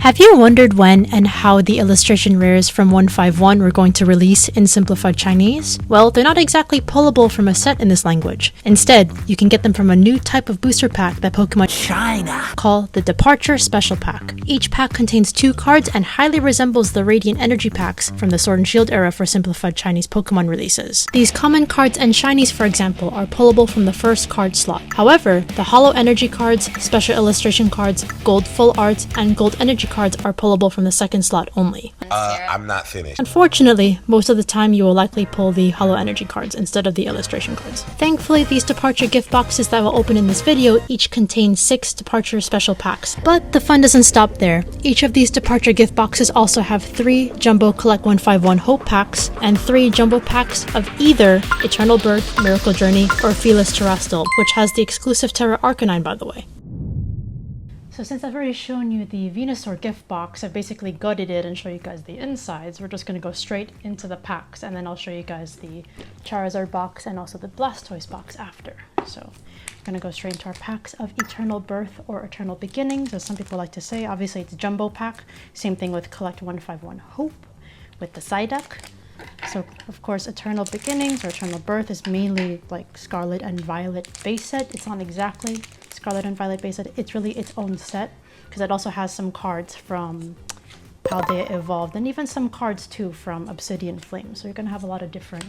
Have you wondered when and how the illustration rares from 151 were going to release in Simplified Chinese? Well, they're not exactly pullable from a set in this language. Instead, you can get them from a new type of booster pack that Pokemon China call the Departure Special Pack. Each pack contains 2 cards and highly resembles the Radiant Energy packs from the Sword and Shield era for Simplified Chinese Pokemon releases. These common cards and shinies, for example, are pullable from the first card slot. However, the Holo Energy cards, Special Illustration cards, Gold Full Arts, and Gold Energy cards are pullable from the second slot only. I'm not finished. Unfortunately, most of the time you will likely pull the Holo Energy cards instead of the illustration cards. Thankfully, these Departure gift boxes that will open in this video each contain 6 Departure special packs. But the fun doesn't stop there. Each of these Departure gift boxes also have 3 Jumbo Collect 151 Hope packs and 3 Jumbo packs of either Eternal Birth, Miracle Journey, or Felis Terrestrial, which has the exclusive Terra Arcanine, by the way. So since I've already shown you the Venusaur gift box, I've basically gutted it and show you guys the insides. We're just going to go straight into the packs, and then I'll show you guys the Charizard box and also the Blastoise box after. So we're going to go straight into our packs of Eternal Birth or Eternal Beginnings, as some people like to say. Obviously it's a jumbo pack. Same thing with Collect 151 Hope with the Psyduck. So of course Eternal Beginnings or Eternal Birth is mainly like Scarlet and Violet base set. It's not exactly Scarlet and Violet base set, it's really its own set because it also has some cards from how they evolved and even some cards too from Obsidian Flame. So you're going to have a lot of different,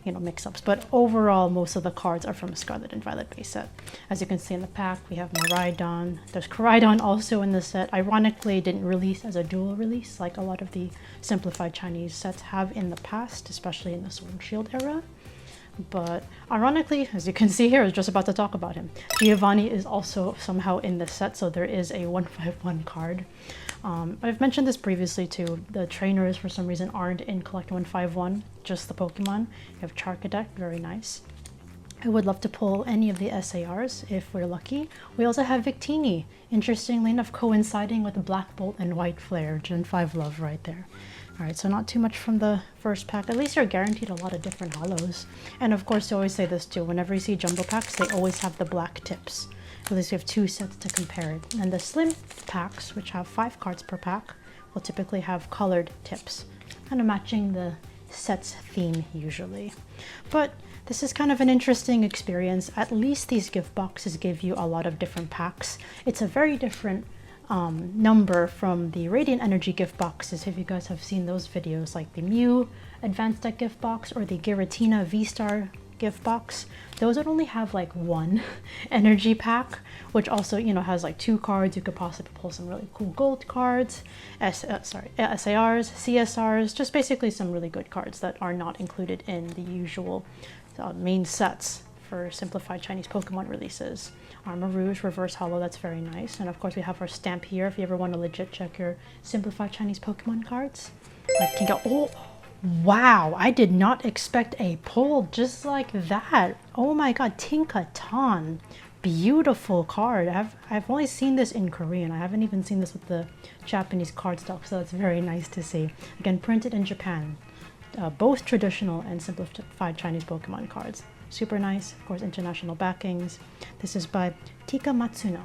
mix-ups, but overall most of the cards are from Scarlet and Violet base set. As you can see in the pack, we have Miraidon. There's Koraidon also in the set. Ironically, it didn't release as a dual release like a lot of the Simplified Chinese sets have in the past, especially in the Sword and Shield era. But ironically, as you can see here, I was just about to talk about him. Giovanni is also somehow in this set, so there is a 151 card. I've mentioned this previously too. The trainers for some reason aren't in Collect 151, just the Pokemon. You have Charcadet, very nice. I would love to pull any of the SARs if we're lucky. We also have Victini, interestingly enough coinciding with Black Bolt and White Flare, Gen 5 love right there. Alright, so not too much from the first pack. At least you're guaranteed a lot of different holos. And of course, they always say this too. Whenever you see jumbo packs, they always have the black tips. At least you have 2 sets to compare it. And the slim packs, which have 5 cards per pack, will typically have colored tips, kind of matching the set's theme usually. But this is kind of an interesting experience. At least these gift boxes give you a lot of different packs. It's a very different number from the Radiant Energy gift boxes, if you guys have seen those videos, like the Mew Advanced Deck gift box or the Giratina V-Star gift box. Those would only have like 1 energy pack, which also has like 2 cards. You could possibly pull some really cool gold cards, SARs, CSRs, just basically some really good cards that are not included in the usual main sets for Simplified Chinese Pokemon releases. Armor Rouge, Reverse Holo, that's very nice. And of course we have our stamp here if you ever want to legit check your Simplified Chinese Pokemon cards. Oh, wow, I did not expect a pull just like that. Oh my god, Tinkaton. Beautiful card. I've only seen this in Korean. I haven't even seen this with the Japanese card stock, so that's very nice to see. Again, printed in Japan. Both traditional and Simplified Chinese Pokemon cards. Super nice. Of course, international backings. This is by Tika Matsuno.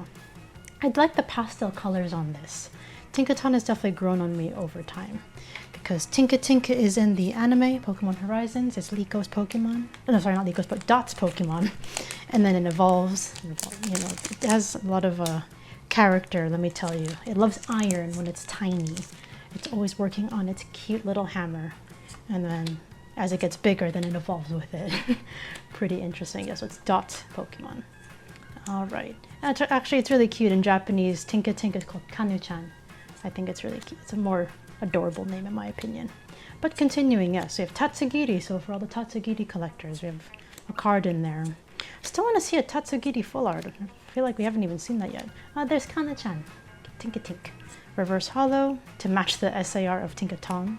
I'd like the pastel colors on this. Tinkaton has definitely grown on me over time because Tinka Tinka is in the anime Pokemon Horizons. It's Liko's Pokemon. No, sorry, not Liko's, but Dot's Pokemon. And then it evolves. It has a lot of character, let me tell you. It loves iron when it's tiny. It's always working on its cute little hammer. And then as it gets bigger, then it evolves with it. Pretty interesting. Yeah, so it's Dot Pokemon. All right. Actually, it's really cute. In Japanese, Tinka Tinka is called Kanu-chan. I think it's really cute. It's a more adorable name in my opinion. But continuing, yes, we have Tatsugiri. So for all the Tatsugiri collectors, we have a card in there. Still want to see a Tatsugiri full art. I feel like we haven't even seen that yet. There's Kana-chan. Tinka Tink. Reverse Holo to match the SAR of Tinkaton.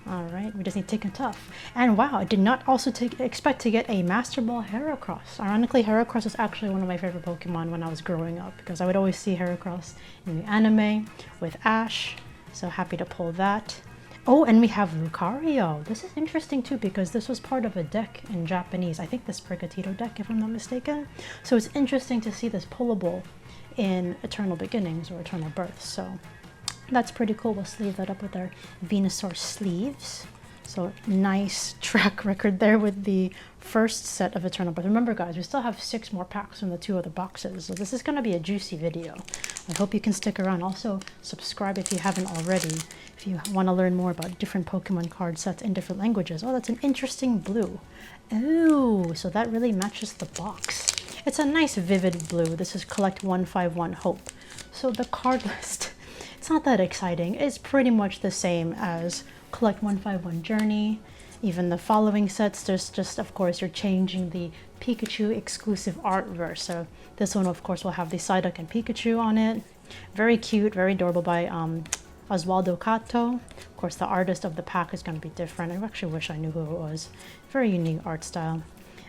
Alright, we just need Tick and Tough. And wow, I did not also expect to get a Master Ball Heracross. Ironically, Heracross was actually one of my favorite Pokemon when I was growing up because I would always see Heracross in the anime with Ash. So happy to pull that. Oh, and we have Lucario. This is interesting too because this was part of a deck in Japanese. I think the Sprigatito deck, if I'm not mistaken. So it's interesting to see this pullable in Eternal Beginnings or Eternal Birth. So That's pretty cool. We'll sleeve that up with our Venusaur sleeves. So nice track record there with the first set of Eternal Birth. Remember guys, we still have 6 more packs from the 2 other boxes, so this is going to be a juicy video. I hope you can stick around. Also subscribe if you haven't already, if you want to learn more about different Pokemon card sets in different languages. Oh, that's an interesting blue. Oh, so that really matches the box. It's a nice vivid blue. This is Collect 151 Hope. So the card list, it's not that exciting. It's pretty much the same as Collect 151 Journey. Even the following sets, there's just, of course, you're changing the Pikachu exclusive artverse. So this one, of course, will have the Psyduck and Pikachu on it. Very cute, very adorable by Oswaldo Cato. Of course, the artist of the pack is going to be different. I actually wish I knew who it was. Very unique art style.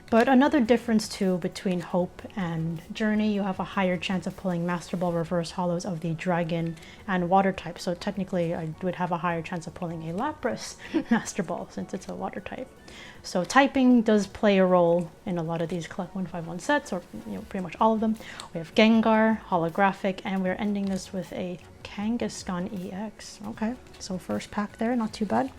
But another difference too between Hope and Journey, you have a higher chance of pulling Master Ball reverse hollows of the Dragon and Water type. So technically I would have a higher chance of pulling a Lapras Master Ball since it's a Water type. So typing does play a role in a lot of these Collect 151 sets, or pretty much all of them. We have Gengar, holographic, and we're ending this with a Kangaskhan EX. Okay, so first pack there, not too bad.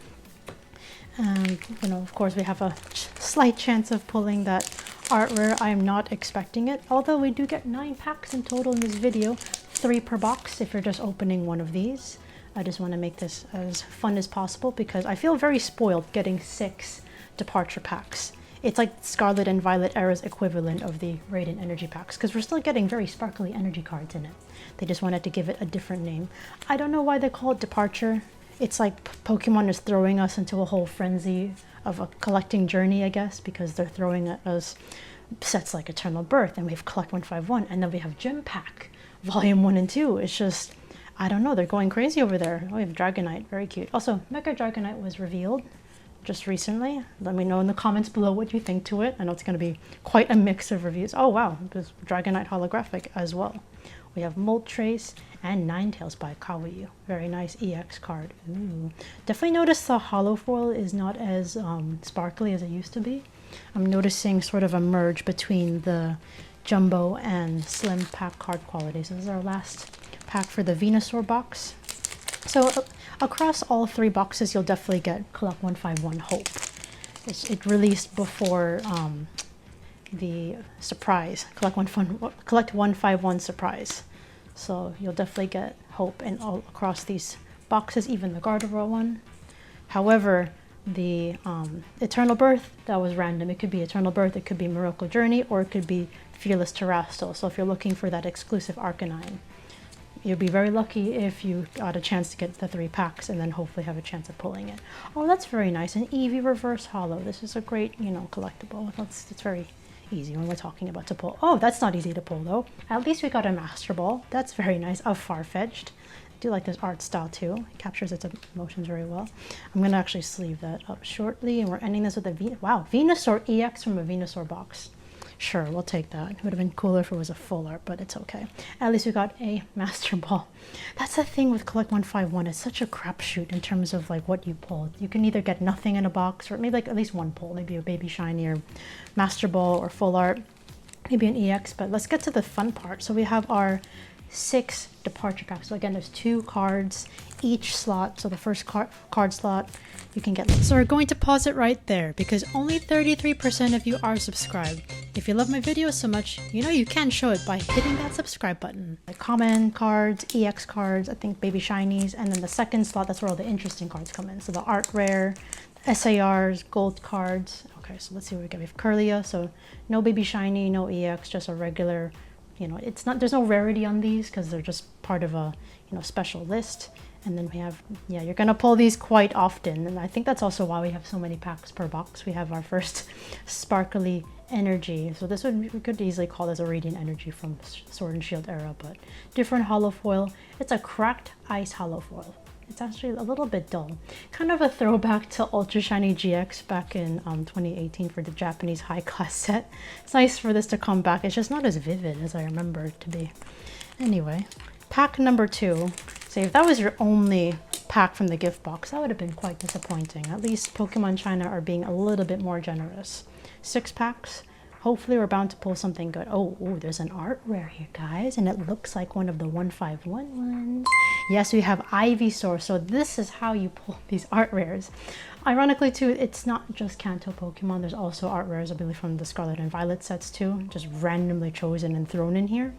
And, of course, we have a slight chance of pulling that art rare. I am not expecting it, although we do get 9 packs in total in this video, 3 per box if you're just opening one of these. I just want to make this as fun as possible because I feel very spoiled getting 6 departure packs. It's like Scarlet and Violet era's equivalent of the Radiant Energy packs because we're still getting very sparkly energy cards in it. They just wanted to give it a different name. I don't know why they call it departure. It's like Pokemon is throwing us into a whole frenzy of a collecting journey, I guess, because they're throwing at us sets like Eternal Birth, and we have Collect 151, and then we have Gym Pack, Volume 1 and 2. It's just, I don't know, they're going crazy over there. Oh, we have Dragonite, very cute. Also, Mega Dragonite was revealed just recently. Let me know in the comments below what you think to it. I know it's going to be quite a mix of reviews. Oh, wow, there's Dragonite holographic as well. We have Moltres and Ninetales by Kawaii. Very nice EX card. Ooh. Definitely notice the holo foil is not as sparkly as it used to be. I'm noticing sort of a merge between the jumbo and slim pack card quality. So this is our last pack for the Venusaur box. So across all 3 boxes, you'll definitely get Collect 151 Hope. It released before the surprise, Collect 151 surprise. So you'll definitely get Hope in all across these boxes, even the Gardevoir one. However, the Eternal Birth, that was random. It could be Eternal Birth, it could be Miracle Journey, or it could be Fearless Terrestrial. So if you're looking for that exclusive Arcanine, you'll be very lucky if you got a chance to get the 3 packs and then hopefully have a chance of pulling it. Oh, that's very nice. An Eevee reverse holo. This is a great, collectible. It's very easy when we're talking about to pull. Oh, that's not easy to pull though. At least we got a Master Ball. That's very nice. Of Farfetch'd. I do like this art style too. It captures its emotions very well. I'm going to actually sleeve that up shortly, and we're ending this with a Venusaur EX from a Venusaur box. Sure, we'll take that. It would have been cooler if it was a full art, but it's okay. At least we got a Master Ball. That's the thing with Collect 151. It's such a crapshoot in terms of like what you pull. You can either get nothing in a box, or maybe like at least 1 pull, maybe a Baby Shiny or Master Ball or full art, maybe an EX. But let's get to the fun part. So we have our 6 departure packs. So again, there's 2 cards each slot. So the first card slot you can get. So we're going to pause it right there because only 33% of you are subscribed. If you love my videos so much, you can show it by hitting that subscribe button. Like common cards, EX cards, I think Baby Shinies, and then the second slot, that's where all the interesting cards come in. So the art rare, SARs, gold cards. Okay, so let's see what we get. We have Curlia, so no Baby Shiny, no EX, just a regular, there's no rarity on these because they're just part of a, special list. And then we have, you're going to pull these quite often. And I think that's also why we have so many packs per box. We have our first sparkly energy. So this we could easily call this a Radiant Energy from Sword and Shield era, but different holo foil. It's a cracked ice holo foil. It's actually a little bit dull. Kind of a throwback to Ultra Shiny GX back in 2018 for the Japanese high class set. It's nice for this to come back. It's just not as vivid as I remember it to be. Anyway, pack number 2. So if that was your only pack from the gift box, that would have been quite disappointing. At least Pokemon China are being a little bit more generous. 6 packs. hopefully we're bound to pull something good. Oh, there's an art rare here, guys, and it looks like one of the 151 ones. Yes, we have Ivysaur, so this is how you pull these art rares. Ironically too, it's not just Kanto Pokemon, there's also art rares, I believe, from the Scarlet and Violet sets too, just randomly chosen and thrown in here.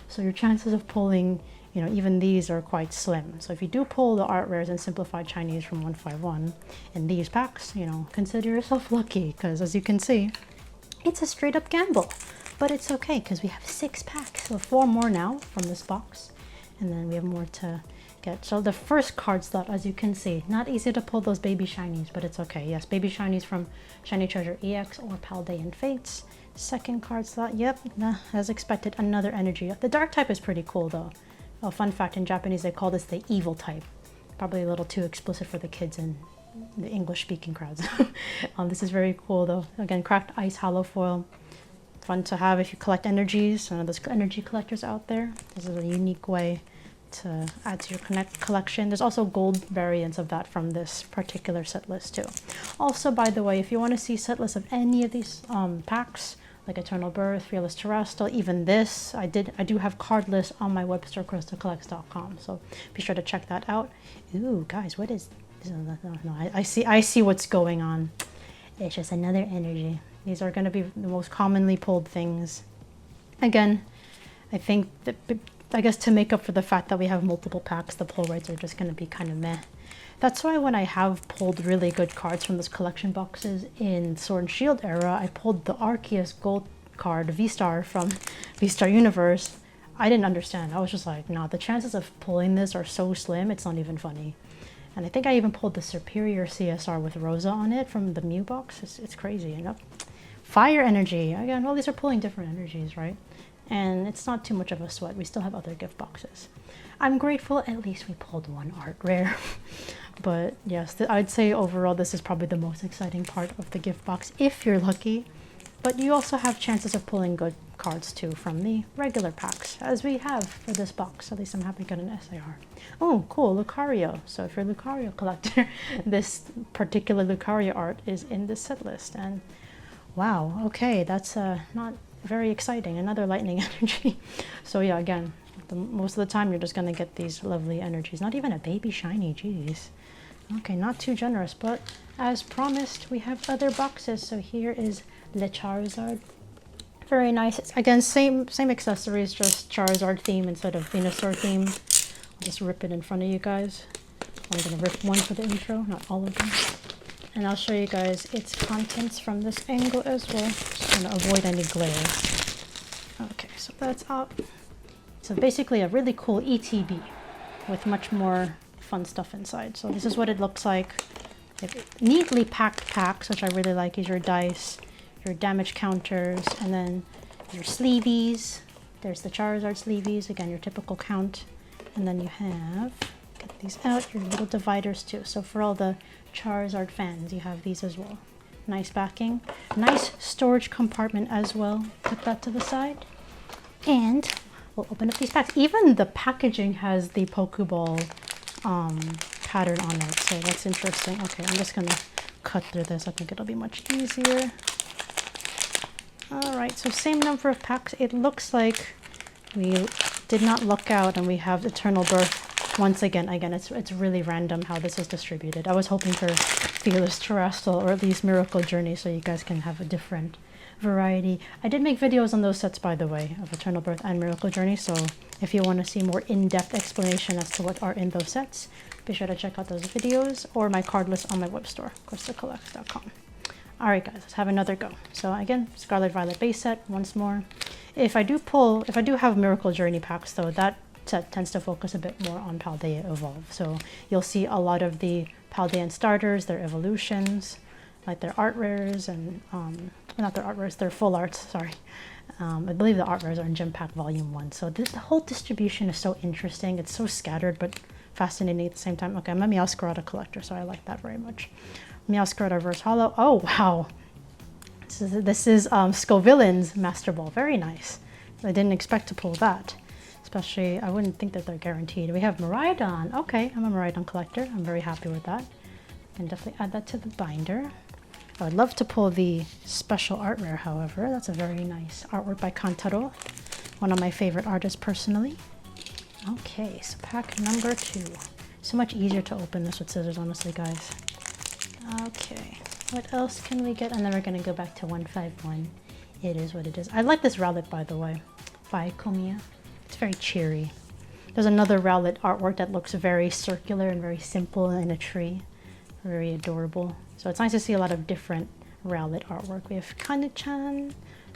So your chances of pulling, you know, even these are quite slim. So if you do pull the art rares in Simplified Chinese from 151 in these packs, you know, consider yourself lucky, because as you can see, it's a straight up gamble. But it's okay, because we have 6 packs, so 4 more now from this box, and then we have more to get. So the first card slot, as you can see, not easy to pull those baby shinies, but it's okay. Yes, baby shinies from Shiny Treasure EX or Paldean Fates. Second card slot, yep, as expected, another energy. The dark type is pretty cool though. Oh, fun fact, in Japanese they call this the evil type. Probably a little too explicit for the kids and the English speaking crowds. This is very cool though. Again, cracked ice hollow foil. Fun to have if you collect energies. There's energy collectors out there. This is a unique way to add to your collection. There's also gold variants of that from this particular set list too. Also, by the way, if you want to see set lists of any of these packs, like Eternal Birth, Fearless Terrestrial, even this, I do have card lists on my web store, KrystalKollectz.com, so be sure to check that out. Ooh, guys, what is this? No, I see what's going on. It's just another energy. These are going to be the most commonly pulled things. Again, I think that, I guess, to make up for the fact that we have multiple packs, the pull rates are just going to be kind of meh. That's why when I have pulled really good cards from those collection boxes in Sword and Shield era, I pulled the Arceus gold card, V-Star from V-Star Universe. I didn't understand. I was just like, nah, the chances of pulling this are so slim, it's not even funny. And I think I even pulled the Superior CSR with Rosa on it from the Mew box. It's crazy, you know? Fire energy. Again, all these are pulling different energies, right? And it's not too much of a sweat. We still have other gift boxes. I'm grateful at least we pulled one art rare. But yes, I'd say overall this is probably the most exciting part of the gift box if you're lucky. But you also have chances of pulling good cards too from the regular packs, as we have for this box. At least I'm happy to get an SAR. Oh, cool, Lucario. So if you're a Lucario collector, this particular Lucario art is in this set list. And wow, okay, that's not very exciting. Another lightning energy. So yeah, again, most of the time you're just gonna get these lovely energies. Not even a baby shiny, jeez. Okay, not too generous, but as promised, we have other boxes. So here is the Charizard. Very nice. It's, again, same accessories, just Charizard theme instead of Venusaur theme. I'll just rip it in front of you guys. I'm gonna rip one for the intro, not all of them. And I'll show you guys its contents from this angle as well. Just gonna avoid any glare. Okay, so that's up. So basically a really cool ETB with much more fun stuff inside. So this is what it looks like. Neatly packed packs, which I really like, is your dice, your damage counters, and then your sleeveys. There's the Charizard sleeveys, again, your typical count. And then you have, get these out, your little dividers too. So for all the Charizard fans, you have these as well. Nice backing. Nice storage compartment as well. Put that to the side. And we'll open up these packs. Even the packaging has the Pokeball pattern on it, so that's interesting. Okay, I'm just gonna cut through this. I think it'll be much easier. All right, so same number of packs. It looks like we did not luck out and we have Eternal Birth once again. Again, it's really random how this is distributed. I was hoping for Fearless Terrestrial or at least Miracle Journey so you guys can have a different variety. I did make videos on those sets, by the way, of Eternal Birth and Miracle Journey, so if you want to see more in-depth explanation as to what are in those sets, be sure to check out those videos or my card list on my web store, KrystalKollectz.com. Alright guys, let's have another go. So again, Scarlet Violet base set once more. If I do have Miracle Journey packs though, that set tends to focus a bit more on Paldea Evolve. So you'll see a lot of the Paldean starters, their evolutions, like their art rares and not their art rares, their full arts, sorry. I believe the art rares are in Gem Pack Volume 1. So the whole distribution is so interesting. It's so scattered but fascinating at the same time. Okay, I'm a Meowscarada collector, so I like that very much. Meowscarada Reverse Hollow. Oh wow, this is Scovillain's Master Ball. Very nice. I didn't expect to pull that. Especially, I wouldn't think that they're guaranteed. We have Miraidon. Okay, I'm a Miraidon collector. I'm very happy with that. I can definitely add that to the binder. I would love to pull the special art rare, however. That's a very nice artwork by Kantaro, one of my favorite artists personally. Okay, so pack number 2. So much easier to open this with scissors, honestly, guys. Okay, what else can we get? And then we're gonna go back to 151. It is what it is. I like this Rowlet, by the way, by Komiya. It's very cheery. There's another Rowlet artwork that looks very circular and very simple in a tree. Very adorable. So it's nice to see a lot of different Rowlet artwork. We have Kanu-chan,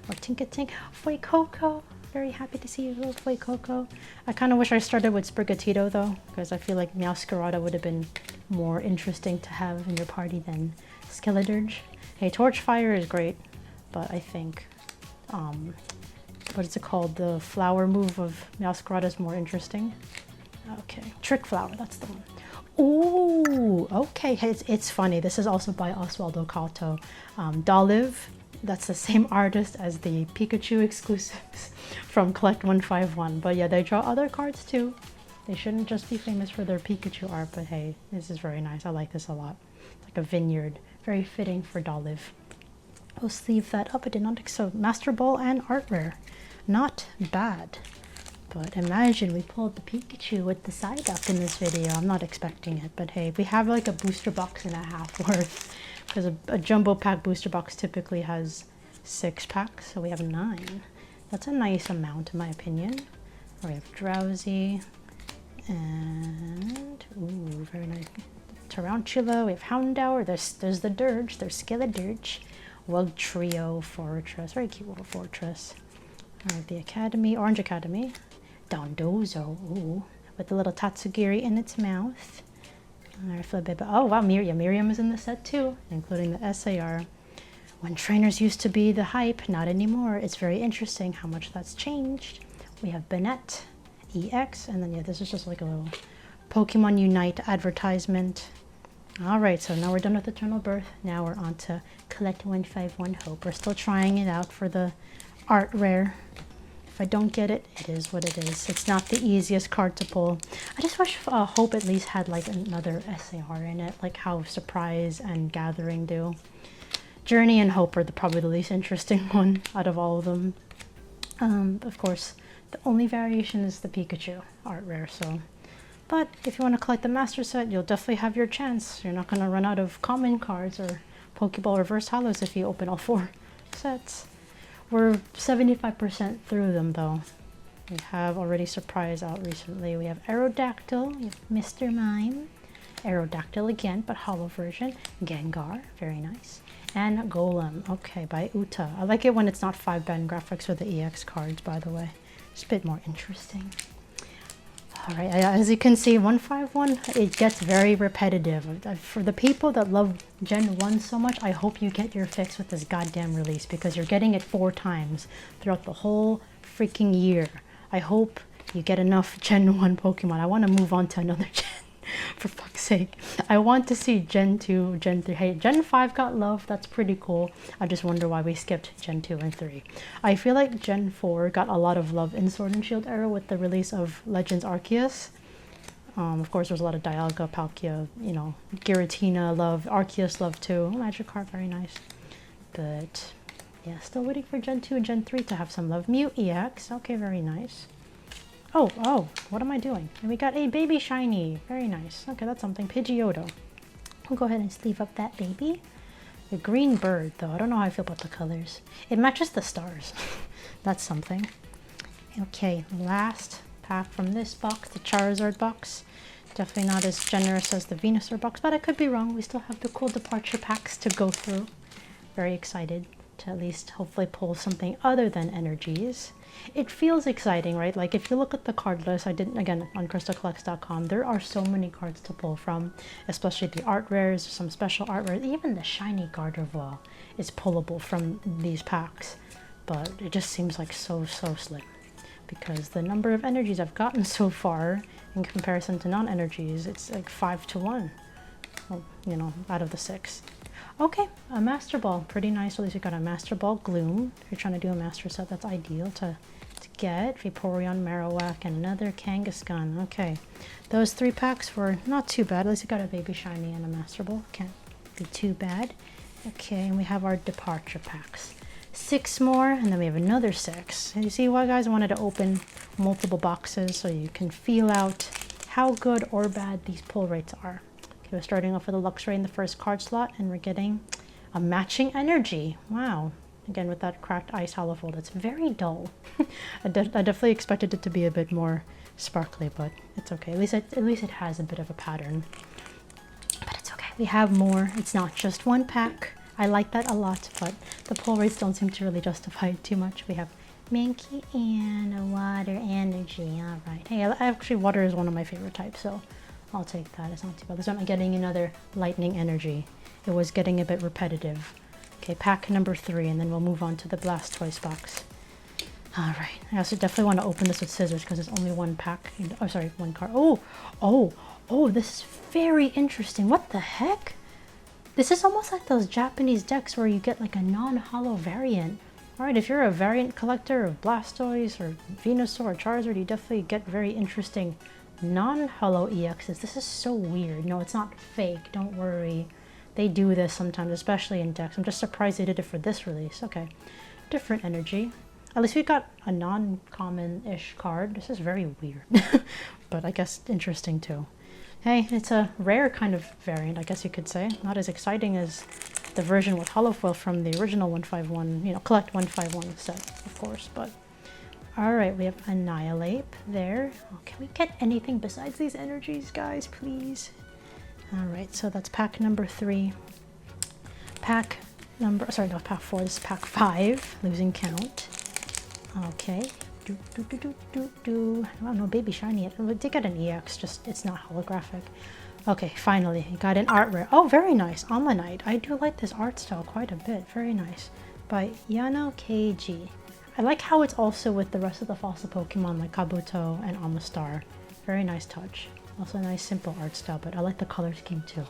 or Tinkatink, Fuecoco. Very happy to see you, little Fuecoco. I kind of wish I started with Sprigatito though, because I feel like Meowscarada would have been more interesting to have in your party than Skeledirge. Hey, Torchfire is great, but I think, what is it called? The flower move of Meowscarada is more interesting. Okay, Trick Flower, that's the one. Ooh, okay, it's funny. This is also by Oswaldo Kato. Dolive, that's the same artist as the Pikachu exclusives from Collect 151. But yeah, they draw other cards too. They shouldn't just be famous for their Pikachu art, but hey, this is very nice. I like this a lot. It's like a vineyard. Very fitting for Dolive. We'll sleeve that up. I did not think so. Master Ball and art rare. Not bad. But imagine we pulled the Pikachu with the side up in this video. I'm not expecting it, but hey, we have like a booster box and a half worth, because a jumbo pack booster box typically has 6 packs, so we have 9. That's a nice amount in my opinion. We have Drowsy, and ooh, very nice Tarantula. We have Houndour. There's the Dirge. There's Skeledirge. Wugtrio, Fortress. Very cute little Fortress. All right, the Academy, Orange Academy. Dondozo, ooh, with the little Tatsugiri in its mouth. Alright, Flabébé. Oh wow, Miriam is in the set too, including the SAR. When trainers used to be the hype, not anymore. It's very interesting how much that's changed. We have Banette, EX, and then yeah, this is just like a little Pokemon Unite advertisement. Alright, so now we're done with Eternal Birth. Now we're on to Collect 151 Hope. We're still trying it out for the art rare. If I don't get it, it is what it is. It's not the easiest card to pull. I just wish Hope at least had like another SAR in it, like how Surprise and Gathering do. Journey and Hope are probably the least interesting one out of all of them. Of course, the only variation is the Pikachu art rare. So, but if you want to collect the Master Set, you'll definitely have your chance. You're not going to run out of common cards or Pokeball Reverse Hollows if you open all 4 sets. We're 75% through them though. We have already Surprise out recently. We have Aerodactyl, we have Mr. Mime, Aerodactyl again, but hollow version, Gengar, very nice, and Golem, okay, by Uta. I like it when it's not 5-band graphics for the EX cards, by the way. It's a bit more interesting. Alright, as you can see, 151, it gets very repetitive. For the people that love Gen 1 so much, I hope you get your fix with this goddamn release, because you're getting it 4 times throughout the whole freaking year. I hope you get enough Gen 1 Pokemon. I want to move on to another gen, for fuck's sake. I want to see Gen 2, Gen 3. Hey, Gen 5 got love, that's pretty cool. I just wonder why we skipped Gen 2 and 3. I feel like Gen 4 got a lot of love in Sword and Shield era with the release of Legends Arceus. Of course, there's a lot of Dialga, Palkia, you know, Giratina love, Arceus love too. Magikarp, very nice. But yeah, still waiting for Gen 2 and Gen 3 to have some love. Mew EX, okay, very nice. Oh, what am I doing? And we got a baby shiny. Very nice. Okay, that's something. Pidgeotto. We'll go ahead and sleeve up that baby. The green bird, though. I don't know how I feel about the colors. It matches the stars. That's something. Okay, last pack from this box, the Charizard box. Definitely not as generous as the Venusaur box, but I could be wrong. We still have the cool departure packs to go through. Very excited to at least hopefully pull something other than energies. It feels exciting, right? Like if you look at the card list, I did again on KrystalKollectz.com, there are so many cards to pull from, especially the art rares, some special art rares. Even the shiny Gardevoir is pullable from these packs, but it just seems like so slim, because the number of energies I've gotten so far in comparison to non-energies, it's like 5 to 1, well, you know, out of the 6. Okay, a Master Ball, pretty nice. At least we got a Master Ball Gloom. If you're trying to do a Master Set, that's ideal to get. Vaporeon, Marowak, and another Kangaskhan. Okay, those 3 packs were not too bad. At least we got a baby shiny and a Master Ball. Can't be too bad. Okay, and we have our departure packs. 6 more, and then we have another 6. And you see why, guys? I wanted to open multiple boxes so you can feel out how good or bad these pull rates are. Okay, we're starting off with a Luxray in the first card slot, and we're getting a matching energy. Wow. Again, with that cracked ice hollow fold, it's very dull. I definitely expected it to be a bit more sparkly, but it's okay. At least it has a bit of a pattern. But it's okay. We have more. It's not just one pack. I like that a lot, but the pull rates don't seem to really justify it too much. We have Mankey and a Water Energy. All right. Hey, actually, water is one of my favorite types, so I'll take that. It's not too bad. So I'm getting another Lightning Energy. It was getting a bit repetitive. Okay, pack number 3, and then we'll move on to the Blastoise box. All right. I also definitely want to open this with scissors because it's only one pack. Oh, sorry, one card. Oh, this is very interesting. What the heck? This is almost like those Japanese decks where you get like a non-holo variant. Alright, if you're a variant collector of Blastoise or Venusaur or Charizard, you definitely get very interesting non-holo EXs. This is so weird. No, it's not fake. Don't worry. They do this sometimes, especially in decks. I'm just surprised they did it for this release. Okay, different energy. At least we got a non-common-ish card. This is very weird, but I guess interesting too. Hey, it's a rare kind of variant, I guess you could say. Not as exciting as the version with holofoil from the original 151, Collect 151 set, of course, but... Alright, we have Annihilate there. Oh, can we get anything besides these energies, guys, please? Alright, so that's pack number 3. Pack 4, this is pack 5, losing count. Okay. Oh no, baby shiny. We did get an EX, just it's not holographic. Okay, finally, got an art rare. Oh, very nice. Ammonite. I do like this art style quite a bit. Very nice. By Yano KG. I like how it's also with the rest of the fossil Pokemon like Kabuto and Amistar. Very nice touch. Also a nice simple art style, but I like the color scheme too.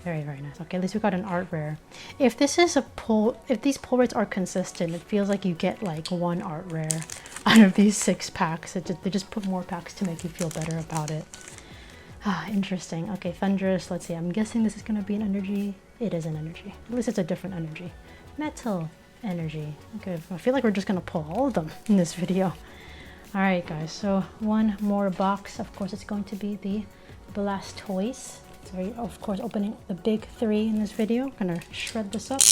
Very, very nice. Okay, at least we got an art rare. If this is if these pull rates are consistent, it feels like you get like one art rare out of these 6 packs. They just put more packs to make you feel better about it. Ah, interesting. Okay, Thundurus. Let's see. I'm guessing this is going to be an energy. It is an energy. At least it's a different energy. Metal energy. Okay, I feel like we're just going to pull all of them in this video. Alright, guys. So one more box. Of course, it's going to be the Blastoise. So of course, opening the big 3 in this video. I'm gonna shred this up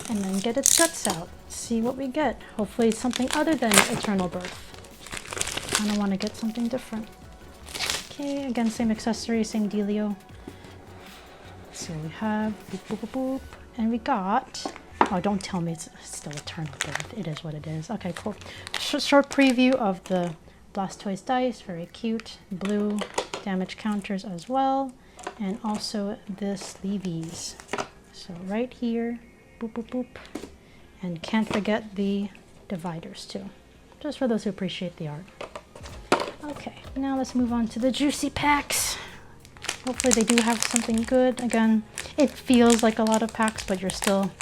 and then get its guts out. See what we get. Hopefully it's something other than Eternal Birth. I don't want to get something different. Okay, again, same accessory, same dealio. So we have boop, boop, boop, boop. And we got... Oh, don't tell me it's still Eternal Birth. It is what it is. Okay, cool. Short preview of the Blastoise dice. Very cute. Blue damage counters as well, and also the sleeveys. So right here, boop boop boop, and can't forget the dividers too, just for those who appreciate the art. Okay, now let's move on to the juicy packs. Hopefully they do have something good. Again, it feels like a lot of packs, but you're still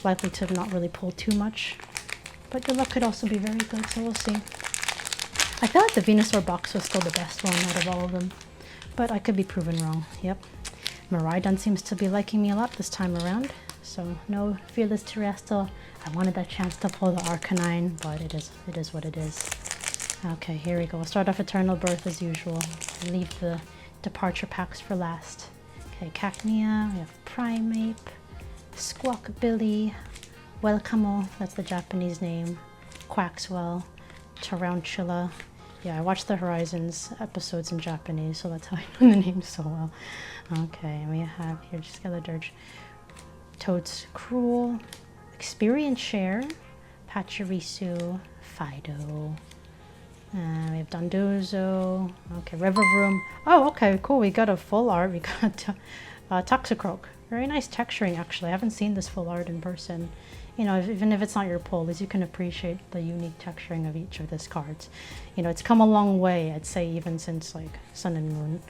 likely to not really pull too much, but your luck could also be very good, so we'll see. I feel like the Venusaur box was still the best one out of all of them, but I could be proven wrong. Yep. Miraidon seems to be liking me a lot this time around, so no Fearless Terrestrial. I wanted that chance to pull the Arcanine, but it is what it is. Okay, here we go. We'll start off Eternal Birth as usual. Leave the departure packs for last. Okay, Cacnea, we have Primeape, Squawkabilly, Welcamo, that's the Japanese name, Quaxwell, Tarantula. Yeah, I watched the Horizons episodes in Japanese, so that's how I know the names so well. Okay, and we have here Skeledirge, Toad's Cruel, Experience Share, Pachirisu, Fido. We have Dondozo. Okay, Revavroom. Oh, okay, cool. We got a full art. We got Toxicroak. Very nice texturing, actually. I haven't seen this full art in person. Even if it's not your pull, at least you can appreciate the unique texturing of each of these cards. It's come a long way, I'd say, even since like Sun and Moon.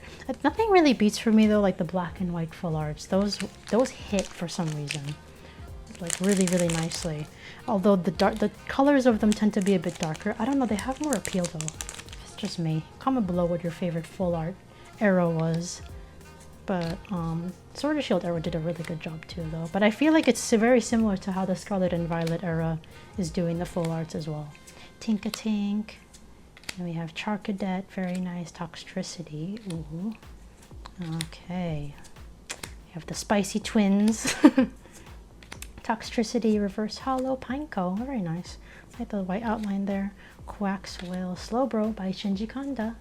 Nothing really beats for me though, like the black and white full arts. Those hit for some reason, like really, really nicely. Although the colors of them tend to be a bit darker. I don't know, they have more appeal though. It's just me. Comment below what your favorite full art era was. But Sword and Shield era did a really good job too, though. But I feel like it's very similar to how the Scarlet and Violet era is doing the full arts as well. Tinkatink. And we have Charcadet, very nice. Toxtricity. Ooh. Okay. We have the Spicy Twins. Toxtricity, Reverse Hollow, Pineco. Very nice. I like the white outline there. Quax Whale Slowbro by Shinji Kanda.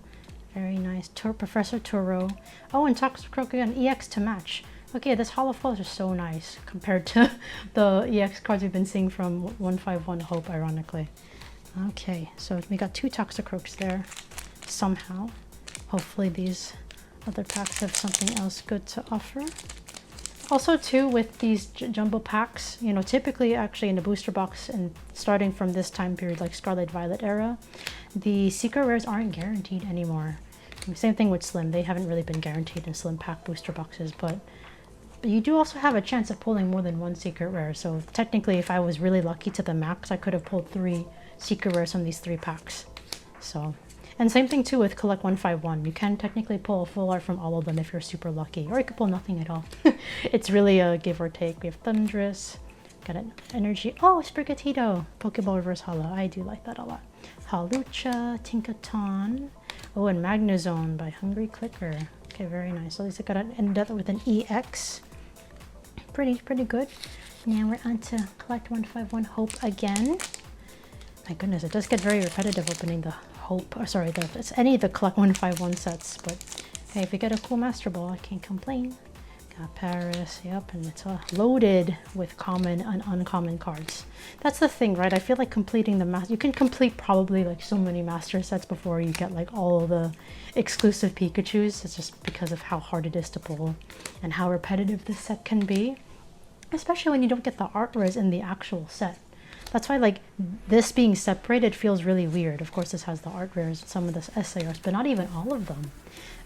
Very nice. Professor Turo. Oh, and Toxicroak again. EX to match. Okay, this hollow foils are so nice compared to the EX cards we've been seeing from 151 Hope, ironically. Okay, so we got 2 Toxicroaks there somehow. Hopefully these other packs have something else good to offer. Also too, with these jumbo packs, you know, typically actually in the booster box and starting from this time period, like Scarlet Violet era, the secret rares aren't guaranteed anymore. Same thing with Slim. They haven't really been guaranteed in Slim pack booster boxes, but you do also have a chance of pulling more than 1 secret rare. So technically, if I was really lucky to the max, I could have pulled 3 secret rares from these 3 packs. So, and same thing too with Collect 151. You can technically pull a full art from all of them if you're super lucky, or you could pull nothing at all. It's really a give or take. We have Thundurus, got an Energy. Oh, Sprigatito, Pokeball Reverse Hollow. I do like that a lot. Hawlucha, Tinkaton. Oh, and Magnezone by Hungry Clicker. Okay, very nice. So at least I got to end up with an EX. Pretty good. Now we're on to Collect 151 Hope again. My goodness, it does get very repetitive opening the Hope. Or sorry, it's any of the Collect 151 sets. But hey, if you get a cool Master Ball, I can't complain. Got Paris, yep, and it's loaded with common and uncommon cards. That's the thing, right? I feel like completing the master, you can complete probably like so many master sets before you get like all the exclusive Pikachus. It's just because of how hard it is to pull and how repetitive this set can be, especially when you don't get the art rares in the actual set. That's why like this being separated feels really weird. Of course, this has the art rares, some of the SARs, but not even all of them.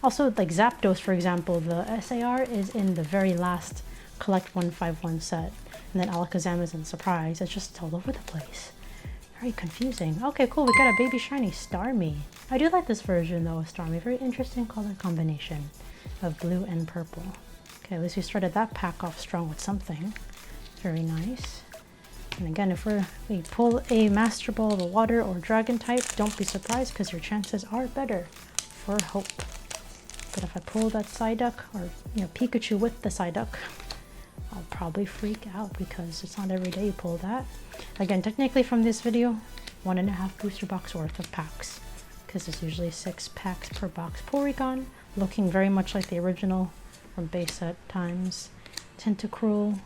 Also, like Zapdos, for example, the SAR is in the very last Collect 151 set. And then Alakazam is in Surprise. It's just all over the place. Very confusing. Okay, cool. We got a baby shiny Starmie. I do like this version, though, of Starmie. Very interesting color combination of blue and purple. Okay, at least we started that pack off strong with something. Very nice. And again, if we pull a Master Ball of a Water or Dragon type, don't be surprised because your chances are better for Hope. But if I pull that Psyduck, or you know, Pikachu with the Psyduck, I'll probably freak out because it's not every day you pull that. Again, technically from this video, 1.5 booster box worth of packs, because there's usually 6 packs per box. Porygon, looking very much like the original from base set times. Tentacruel,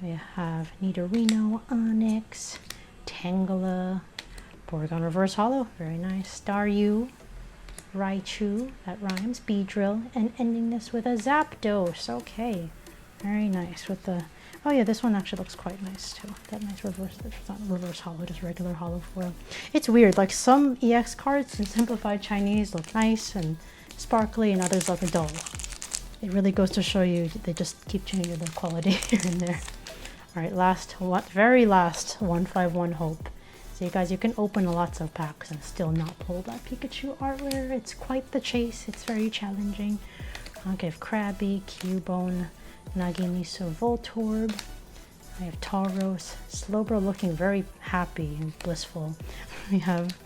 we have Nidorino, Onix, Tangela, Porygon Reverse Hollow, very nice. Staryu, Raichu, that rhymes, Beedrill, and ending this with a Zapdos. Okay, very nice with the, oh yeah, this one actually looks quite nice too. That nice reverse, it's not reverse hollow, just regular hollow foil. It's weird, like some EX cards in Simplified Chinese look nice and sparkly and others look dull. It really goes to show you they just keep changing the quality here and there. Alright, very last 151 Hope. So you guys, you can open lots of packs and still not pull that Pikachu art rare. It's quite the chase. It's very challenging. Okay, I have Krabby, Cubone, Naginiso, Voltorb. I have Tauros, Slowbro looking very happy and blissful. We have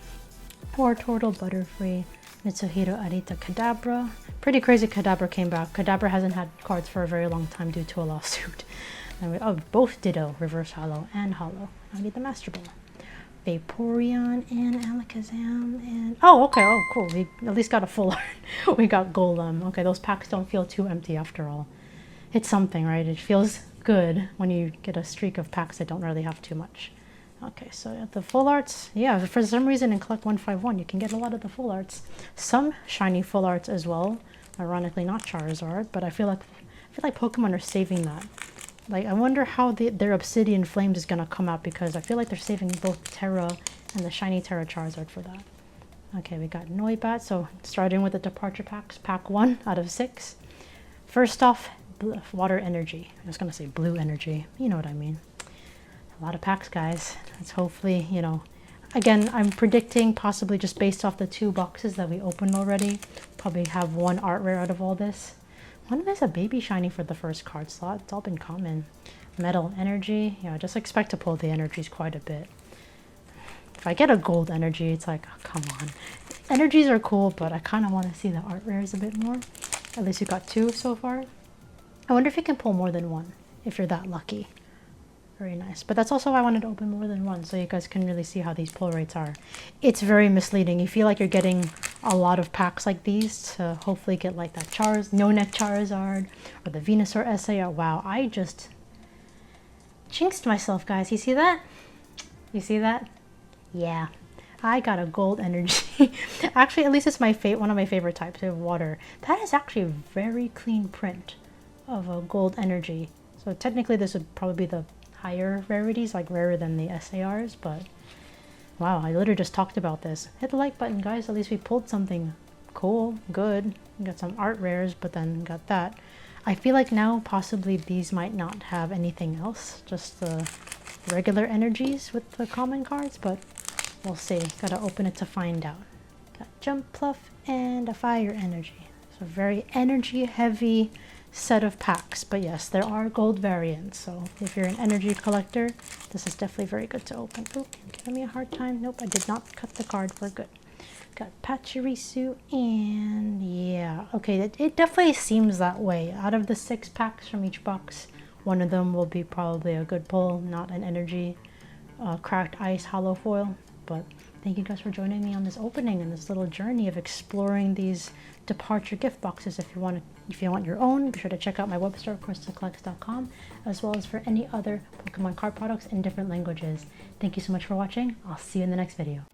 Wartortle, Butterfree, Mitsuhiro, Arita, Kadabra. Pretty crazy Kadabra came back. Kadabra hasn't had cards for a very long time due to a lawsuit. And we, oh, both Ditto, Reverse Hollow and Hollow. I need the Master Ball. Vaporeon and Alakazam and oh, okay, oh cool, we at least got a full art. We got Golem. Okay, those packs don't feel too empty after all. It's something, right? It feels good when you get a streak of packs that don't really have too much. Okay, so the full arts, yeah, for some reason in Collect 151 you can get a lot of the full arts. Some shiny full arts as well. Ironically not Charizard, but I feel like Pokemon are saving that. Like, I wonder how their Obsidian Flames is going to come out, because I feel like they're saving both Terra and the Shiny Terra Charizard for that. Okay, we got Noibat, so starting with the departure packs, pack 1 out of 6. First off, Water Energy. I was going to say Blue Energy. You know what I mean. A lot of packs, guys. Let's hopefully, you know, again, I'm predicting possibly just based off the 2 boxes that we opened already, probably have 1 art rare out of all this. When is a baby shiny for the first card slot? It's all been common. Metal energy. Yeah, just expect to pull the energies quite a bit. If I get a gold energy, it's like, oh, come on. Energies are cool, but I kind of want to see the art rares a bit more. At least we got 2 so far. I wonder if you can pull more than 1, if you're that lucky. Very nice. But that's also why I wanted to open more than 1, so you guys can really see how these pull rates are. It's very misleading. You feel like you're getting a lot of packs like these to hopefully get like that no-neck Charizard or the Venusaur SA. Wow, I just jinxed myself, guys. You see that? You see that? Yeah. I got a gold energy. Actually, at least it's one of my favorite types of water. That is actually a very clean print of a gold energy. So technically this would probably be the higher rarities, like rarer than the SARs, but wow, I literally just talked about this. Hit the like button, guys. At least we pulled something cool, good. We got some art rares, but then got that. I feel like now possibly these might not have anything else, just the regular energies with the common cards, but we'll see. Gotta open it to find out. Got Jump Pluff and a Fire Energy. So very energy heavy set of packs. But yes, there are gold variants. So if you're an energy collector, this is definitely very good to open. Oh, giving me a hard time. Nope, I did not cut the card. We're good. Got Pachirisu and yeah. Okay, it definitely seems that way. Out of the 6 packs from each box, one of them will be probably a good pull, not an energy cracked ice hollow foil. But thank you guys for joining me on this opening and this little journey of exploring these departure gift boxes. If you want your own, be sure to check out my web store, KrystalKollectz.com, as well as for any other Pokemon card products in different languages. Thank you so much for watching. I'll see you in the next video.